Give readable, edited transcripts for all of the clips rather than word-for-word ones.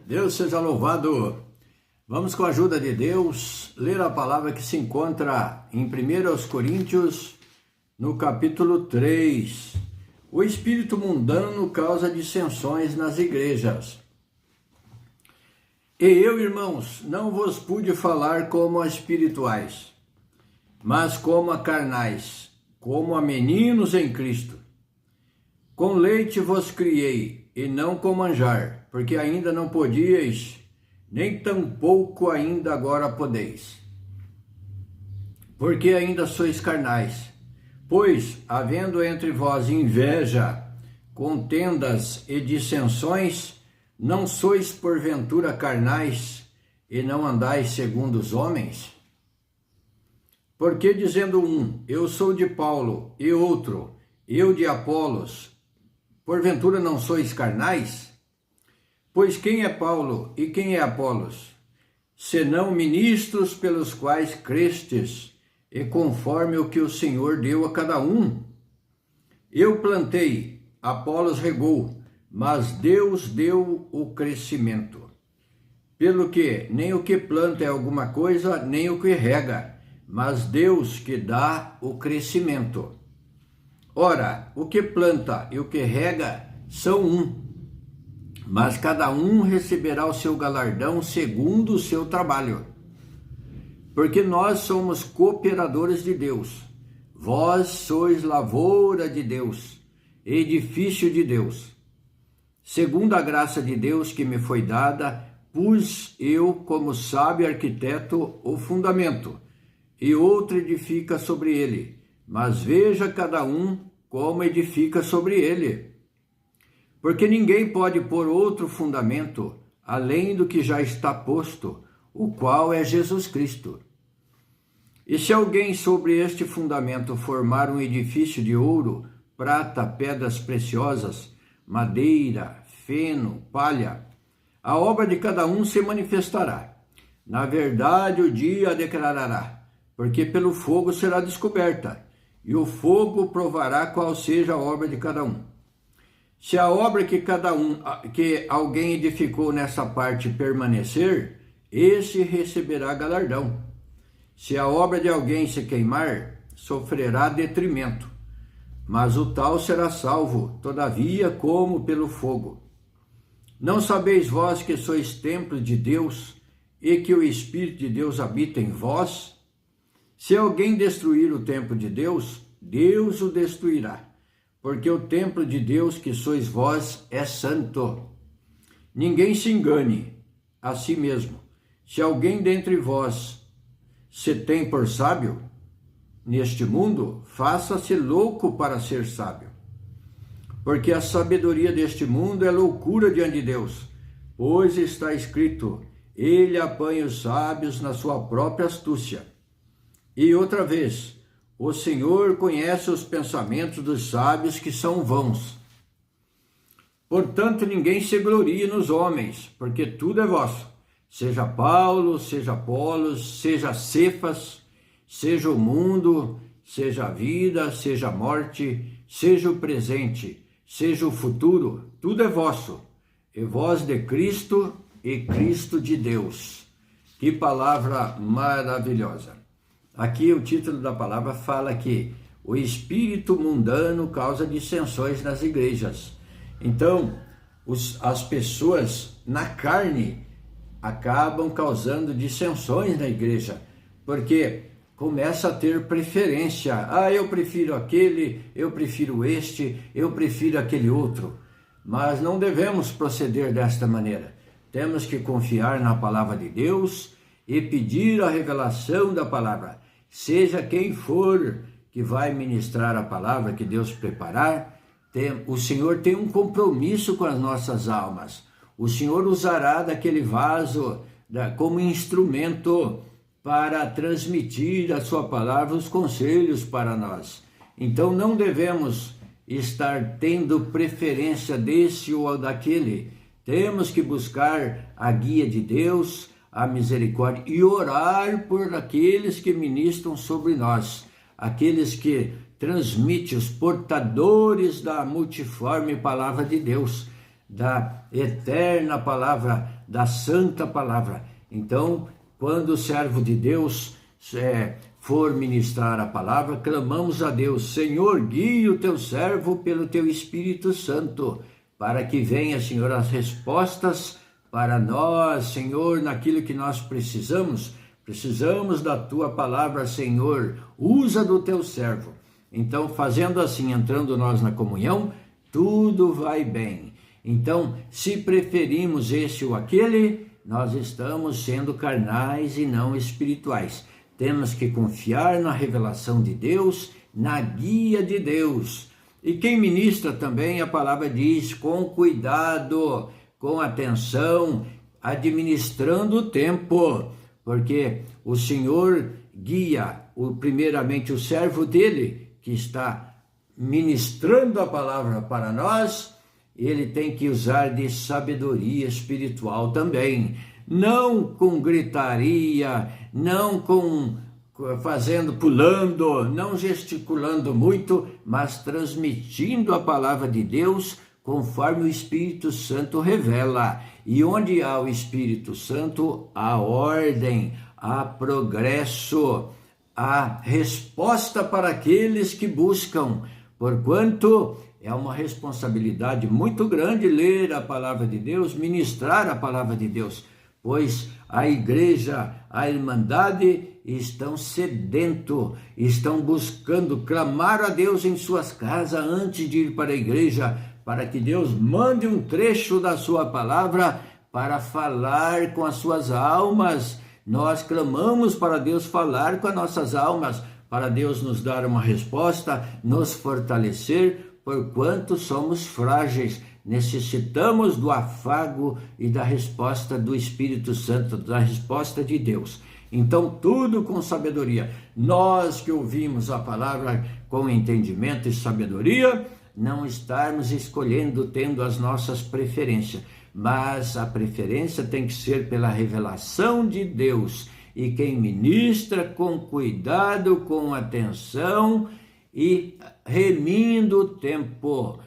Deus seja louvado. Vamos, com a ajuda de Deus, ler a palavra que se encontra em 1 Coríntios, no capítulo 3. O espírito mundano causa dissensões nas igrejas. E eu, irmãos, não vos pude falar como a espirituais, mas como a carnais, como a meninos em Cristo. Com leite vos criei, e não com manjar, porque ainda não podíeis, nem tampouco ainda agora podeis. Porque ainda sois carnais. Pois, havendo entre vós inveja, contendas e dissensões, não sois porventura carnais, e não andais segundo os homens? Porque dizendo um, eu sou de Paulo, e outro, eu de Apolos, porventura não sois carnais? Pois quem é Paulo e quem é Apolos? Senão ministros pelos quais crestes, e conforme o que o Senhor deu a cada um. Eu plantei, Apolos regou, mas Deus deu o crescimento. Pelo que nem o que planta é alguma coisa, nem o que rega, mas Deus que dá o crescimento. Ora, o que planta e o que rega são um, mas cada um receberá o seu galardão segundo o seu trabalho. Porque nós somos cooperadores de Deus, vós sois lavoura de Deus, edifício de Deus. Segundo a graça de Deus que me foi dada, pus eu, como sábio arquiteto, o fundamento, e outro edifica sobre ele, mas veja cada um como edifica sobre ele. Porque ninguém pode pôr outro fundamento, além do que já está posto, o qual é Jesus Cristo. E se alguém sobre este fundamento formar um edifício de ouro, prata, pedras preciosas, madeira, feno, palha, a obra de cada um se manifestará. Na verdade, o dia a declarará, porque pelo fogo será descoberta, e o fogo provará qual seja a obra de cada um. Se a obra que alguém edificou nessa parte permanecer, esse receberá galardão. Se a obra de alguém se queimar, sofrerá detrimento, mas o tal será salvo, todavia, como pelo fogo. Não sabeis vós que sois templo de Deus e que o Espírito de Deus habita em vós? Se alguém destruir o templo de Deus, Deus o destruirá, porque o templo de Deus que sois vós é santo. Ninguém se engane a si mesmo. Se alguém dentre vós se tem por sábio, neste mundo, faça-se louco para ser sábio. Porque a sabedoria deste mundo é loucura diante de Deus, pois está escrito, ele apanha os sábios na sua própria astúcia. E outra vez, o Senhor conhece os pensamentos dos sábios que são vãos. Portanto, ninguém se glorie nos homens, porque tudo é vosso. Seja Paulo, seja Apolos, seja Cefas, seja o mundo, seja a vida, seja a morte, seja o presente, seja o futuro, tudo é vosso. E vós de Cristo e Cristo de Deus. Que palavra maravilhosa! Aqui o título da palavra fala que o espírito mundano causa dissensões nas igrejas. Então, as pessoas na carne acabam causando dissensões na igreja, porque começa a ter preferência. Eu prefiro aquele, eu prefiro este, eu prefiro aquele outro. Mas não devemos proceder desta maneira. Temos que confiar na palavra de Deus e pedir a revelação da palavra. Seja quem for que vai ministrar a palavra que Deus preparar, o Senhor tem um compromisso com as nossas almas. O Senhor usará daquele vaso como instrumento para transmitir a sua palavra, os conselhos para nós. Então não devemos estar tendo preferência desse ou daquele. Temos que buscar a guia de Deus, a misericórdia e orar por aqueles que ministram sobre nós, aqueles que transmitem, os portadores da multiforme palavra de Deus. da eterna palavra, da santa palavra. Então, quando o servo de Deus for ministrar a palavra, clamamos a Deus: Senhor, guie o teu servo pelo teu Espírito Santo, para que venha, Senhor, as respostas para nós, Senhor, naquilo que nós precisamos. Precisamos da tua palavra, Senhor, usa do teu servo. Então, fazendo assim, entrando nós na comunhão, tudo vai bem. Então, se preferimos esse ou aquele, nós estamos sendo carnais e não espirituais. Temos que confiar na revelação de Deus, na guia de Deus. E quem ministra também, a palavra diz, com cuidado, com atenção, administrando o tempo, porque o Senhor guia primeiramente o servo dele, que está ministrando a palavra para nós. Ele tem que usar de sabedoria espiritual também, não com gritaria, não pulando, não gesticulando muito, mas transmitindo a palavra de Deus conforme o Espírito Santo revela. E onde há o Espírito Santo, há ordem, há progresso, há resposta para aqueles que buscam, porquanto é uma responsabilidade muito grande ler a palavra de Deus, ministrar a palavra de Deus, pois a igreja, a irmandade estão sedento, estão buscando clamar a Deus em suas casas antes de ir para a igreja, para que Deus mande um trecho da sua palavra para falar com as suas almas. Nós clamamos para Deus falar com as nossas almas, para Deus nos dar uma resposta, nos fortalecer, porquanto somos frágeis, necessitamos do afago e da resposta do Espírito Santo, da resposta de Deus. Então, tudo com sabedoria. Nós que ouvimos a palavra com entendimento e sabedoria, não estarmos escolhendo, tendo as nossas preferências, mas a preferência tem que ser pela revelação de Deus. E quem ministra com cuidado, com atenção e remindo o tempo.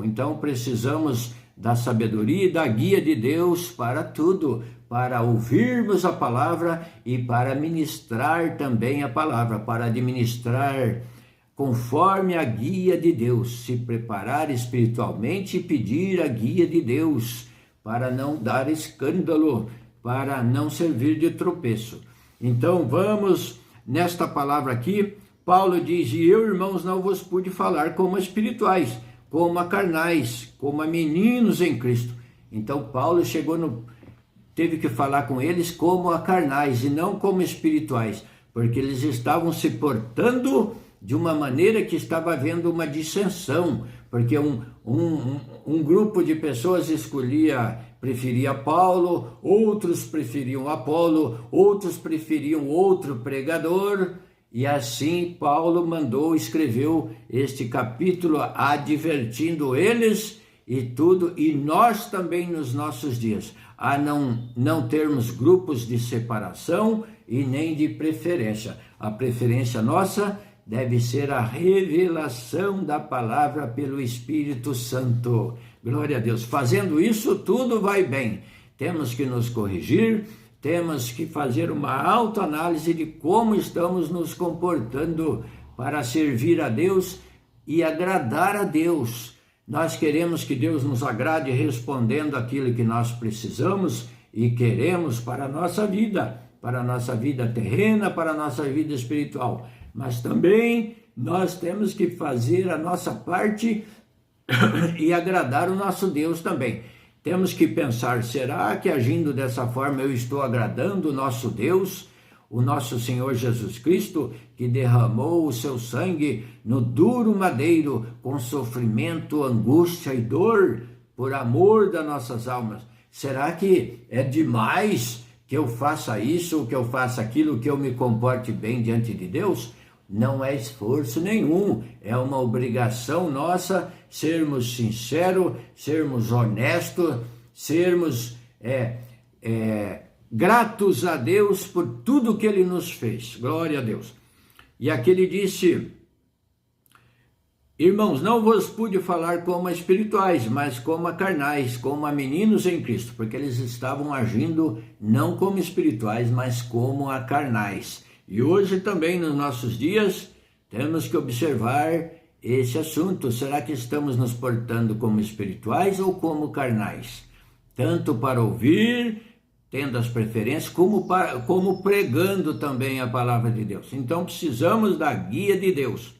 Então precisamos da sabedoria e da guia de Deus para tudo, para ouvirmos a palavra e para ministrar também a palavra, para administrar conforme a guia de Deus, se preparar espiritualmente e pedir a guia de Deus, para não dar escândalo, para não servir de tropeço. Então vamos nesta palavra aqui. Paulo diz: e eu, irmãos, não vos pude falar como a espirituais, como a carnais, como a meninos em Cristo. Então Paulo teve que falar com eles como a carnais e não como espirituais, porque eles estavam se portando de uma maneira que estava havendo uma dissensão, porque um grupo de pessoas preferia Paulo, outros preferiam Apolo, outros preferiam outro pregador, e assim Paulo escreveu este capítulo advertindo eles e nós também nos nossos dias, a não termos grupos de separação e nem de preferência. A preferência nossa deve ser a revelação da palavra pelo Espírito Santo. Glória a Deus. Fazendo isso, tudo vai bem. Temos que nos corrigir, temos que fazer uma autoanálise de como estamos nos comportando para servir a Deus e agradar a Deus. Nós queremos que Deus nos agrade respondendo aquilo que nós precisamos e queremos para a nossa vida terrena, para a nossa vida espiritual. Mas também nós temos que fazer a nossa parte e agradar o nosso Deus também. Temos que pensar: será que agindo dessa forma eu estou agradando o nosso Deus, o nosso Senhor Jesus Cristo, que derramou o seu sangue no duro madeiro, com sofrimento, angústia e dor, por amor das nossas almas? Será que é demais que eu faça isso, que eu faça aquilo, que eu me comporte bem diante de Deus? Não é esforço nenhum, é uma obrigação nossa sermos sinceros, sermos honestos, sermos gratos a Deus por tudo que Ele nos fez. Glória a Deus. E aqui ele disse: Irmãos, não vos pude falar como a espirituais, mas como a carnais, como a meninos em Cristo, porque eles estavam agindo não como espirituais, mas como a carnais. E hoje também, nos nossos dias, temos que observar esse assunto. Será que estamos nos portando como espirituais ou como carnais? Tanto para ouvir, tendo as preferências, como pregando também a palavra de Deus. Então precisamos da guia de Deus.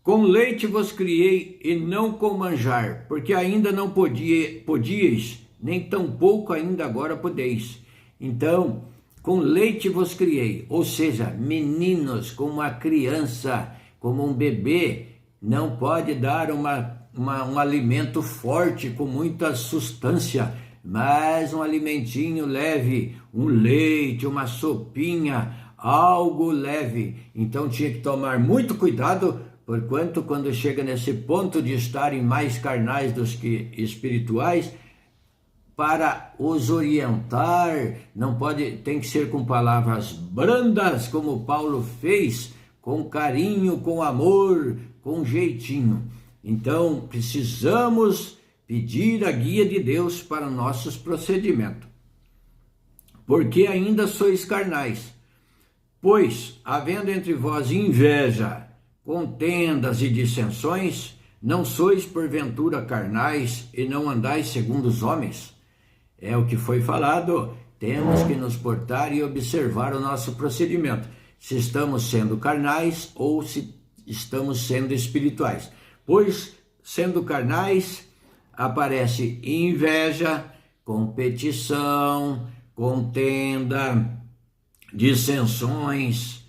Com leite vos criei e não com manjar, porque ainda não podíeis, nem tampouco ainda agora podeis. Então, com leite vos criei, ou seja, meninos, como uma criança, como um bebê, não pode dar um alimento forte com muita substância, mas um alimentinho leve, um leite, uma sopinha, algo leve. Então tinha que tomar muito cuidado, porquanto quando chega nesse ponto de estarem mais carnais do que espirituais, para os orientar, não pode, tem que ser com palavras brandas, como Paulo fez, com carinho, com amor, com jeitinho. Então, precisamos pedir a guia de Deus para nossos procedimentos. Porque ainda sois carnais. Pois, havendo entre vós inveja, contendas e dissensões, não sois porventura carnais e não andais segundo os homens? É o que foi falado, temos que nos portar e observar o nosso procedimento, se estamos sendo carnais ou se estamos sendo espirituais. Pois, sendo carnais, aparece inveja, competição, contenda, dissensões.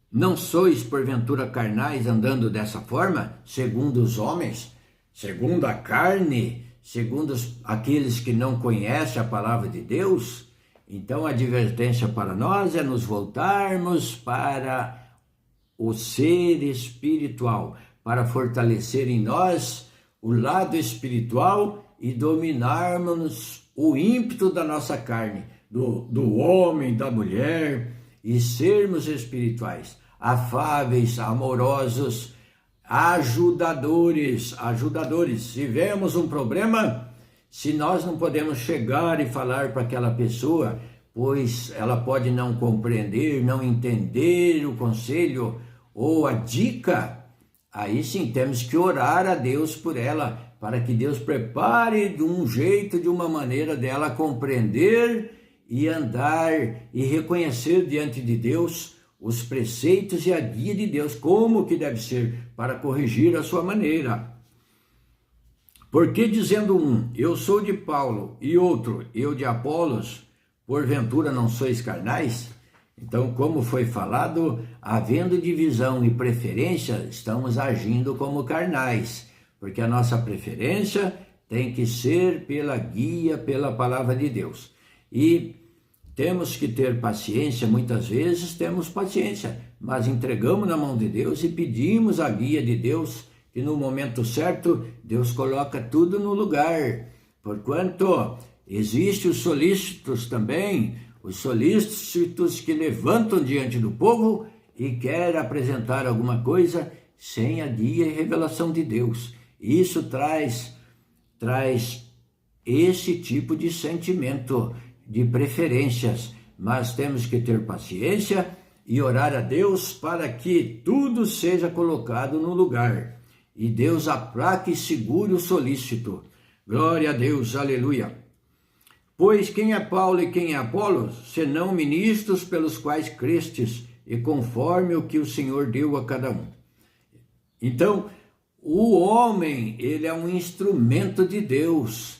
Não sois porventura carnais andando dessa forma, segundo os homens, segundo a carne, segundo aqueles que não conhecem a palavra de Deus? Então a advertência para nós é nos voltarmos para o ser espiritual, para fortalecer em nós o lado espiritual e dominarmos o ímpeto da nossa carne, do homem, da mulher, e sermos espirituais, afáveis, amorosos, ajudadores. Se vemos um problema, se nós não podemos chegar e falar para aquela pessoa, pois ela pode não compreender, não entender o conselho ou a dica, aí sim temos que orar a Deus por ela, para que Deus prepare de um jeito, de uma maneira dela compreender e andar e reconhecer diante de Deus os preceitos e a guia de Deus, como que deve ser, para corrigir a sua maneira. Porque dizendo um, eu sou de Paulo, e outro, eu de Apolos, porventura não sois carnais? Então, como foi falado, havendo divisão e preferência, estamos agindo como carnais, porque a nossa preferência tem que ser pela guia, pela palavra de Deus. E temos que ter paciência, muitas vezes temos paciência, mas entregamos na mão de Deus e pedimos a guia de Deus, que no momento certo Deus coloca tudo no lugar. Porquanto existem os solícitos também, os solícitos que levantam diante do povo e querem apresentar alguma coisa sem a guia e revelação de Deus. Isso traz esse tipo de sentimento, de preferências, mas temos que ter paciência e orar a Deus para que tudo seja colocado no lugar. E Deus aplaque e segure o solícito. Glória a Deus, aleluia. Pois quem é Paulo e quem é Apolos, senão ministros pelos quais crestes, e conforme o que o Senhor deu a cada um. Então, o homem, ele é um instrumento de Deus.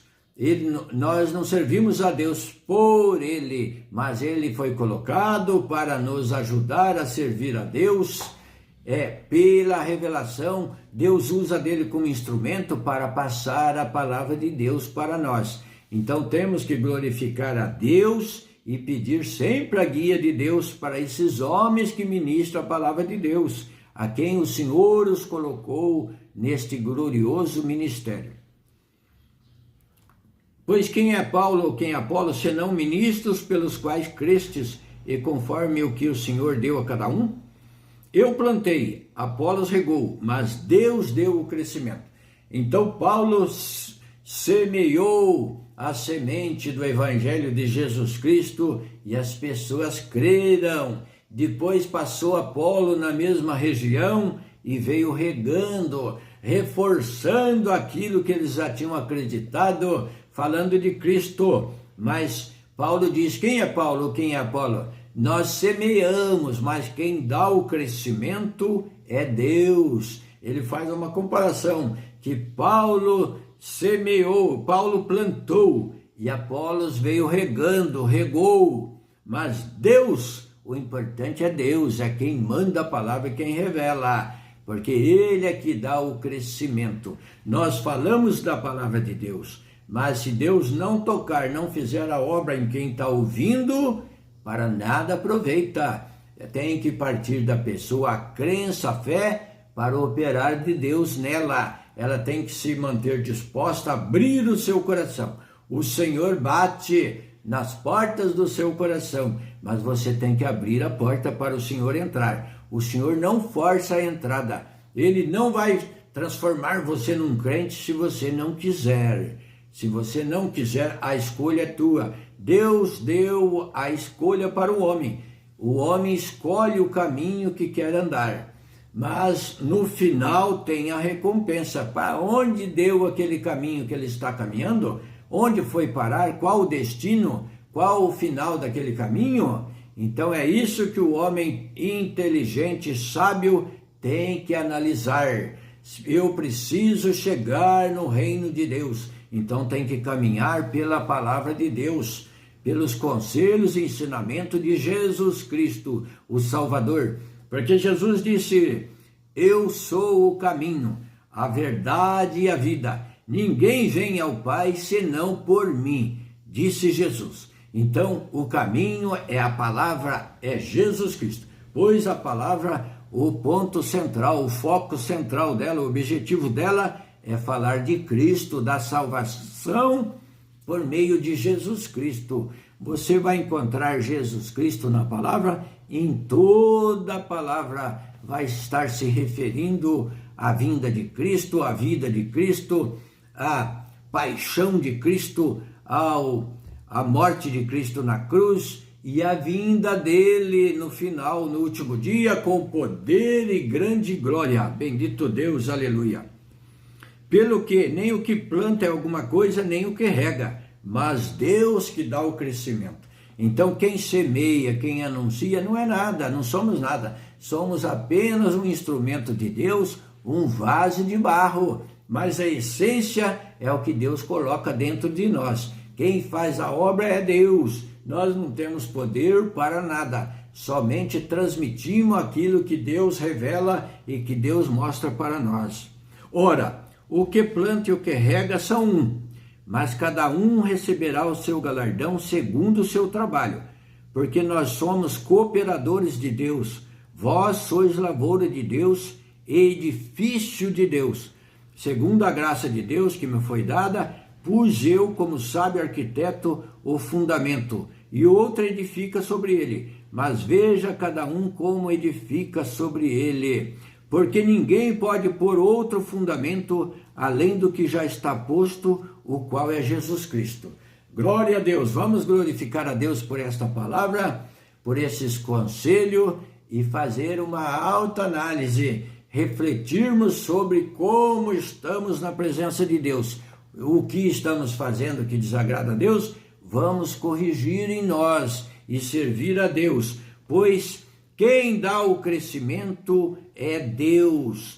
Nós não servimos a Deus por ele, mas ele foi colocado para nos ajudar a servir a Deus. Pela revelação, Deus usa dele como instrumento para passar a palavra de Deus para nós. Então temos que glorificar a Deus e pedir sempre a guia de Deus para esses homens que ministram a palavra de Deus, a quem o Senhor os colocou neste glorioso ministério. Pois quem é Paulo ou quem é Apolo, senão ministros pelos quais crestes, e conforme o que o Senhor deu a cada um? eu plantei, Apolos regou, mas Deus deu o crescimento. Então Paulo semeou a semente do Evangelho de Jesus Cristo e as pessoas creram. Depois passou Apolo na mesma região e veio regando, reforçando aquilo que eles já tinham acreditado, falando de Cristo. Mas Paulo diz, quem é Paulo, quem é Apolo? Nós semeamos, mas quem dá o crescimento é Deus. Ele faz uma comparação, que Paulo semeou, Paulo plantou, e Apolos veio regando, regou, mas Deus, o importante é Deus, é quem manda a palavra e quem revela, porque Ele é que dá o crescimento. Nós falamos da palavra de Deus, mas se Deus não tocar, não fizer a obra em quem está ouvindo, para nada aproveita. Tem que partir da pessoa a crença, a fé, para operar de Deus nela. Ela tem que se manter disposta a abrir o seu coração. O Senhor bate nas portas do seu coração, mas você tem que abrir a porta para o Senhor entrar. O Senhor não força a entrada. Ele não vai transformar você num crente se você não quiser. Se você não quiser, a escolha é tua. Deus deu a escolha para o homem. O homem escolhe o caminho que quer andar. Mas no final tem a recompensa. Para onde deu aquele caminho que ele está caminhando? Onde foi parar? Qual o destino? Qual o final daquele caminho? Então é isso que o homem inteligente, sábio, tem que analisar. Eu preciso chegar no reino de Deus. Então tem que caminhar pela palavra de Deus, pelos conselhos e ensinamento de Jesus Cristo, o Salvador. Porque Jesus disse, eu sou o caminho, a verdade e a vida. Ninguém vem ao Pai senão por mim, disse Jesus. Então, o caminho é a palavra, é Jesus Cristo. Pois a palavra, o ponto central, o foco central dela, o objetivo dela é falar de Cristo, da salvação por meio de Jesus Cristo. Você vai encontrar Jesus Cristo na palavra, em toda a palavra vai estar se referindo à vinda de Cristo, à vida de Cristo, à paixão de Cristo, à morte de Cristo na cruz e à vinda dele no final, no último dia, com poder e grande glória. Bendito Deus, aleluia. Pelo que nem o que planta é alguma coisa, nem o que rega, mas Deus que dá o crescimento. Então quem semeia, quem anuncia, não é nada, não somos nada. Somos apenas um instrumento de Deus, um vaso de barro. Mas a essência é o que Deus coloca dentro de nós. Quem faz a obra é Deus. Nós não temos poder para nada. Somente transmitimos aquilo que Deus revela e que Deus mostra para nós. Ora, o que planta e o que rega são um, mas cada um receberá o seu galardão segundo o seu trabalho, porque nós somos cooperadores de Deus. Vós sois lavoura de Deus e edifício de Deus. Segundo a graça de Deus que me foi dada, pus eu, como sábio arquiteto, o fundamento, e outro edifica sobre ele. Mas veja cada um como edifica sobre ele. Porque ninguém pode pôr outro fundamento além do que já está posto, o qual é Jesus Cristo. Glória a Deus, vamos glorificar a Deus por esta palavra, por esses conselhos e fazer uma autoanálise, refletirmos sobre como estamos na presença de Deus, o que estamos fazendo que desagrada a Deus, vamos corrigir em nós e servir a Deus, pois quem dá o crescimento é Deus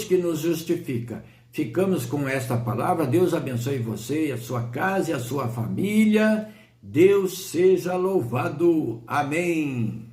que nos justifica. Ficamos com esta palavra, Deus abençoe você, a sua casa e a sua família, Deus seja louvado, amém.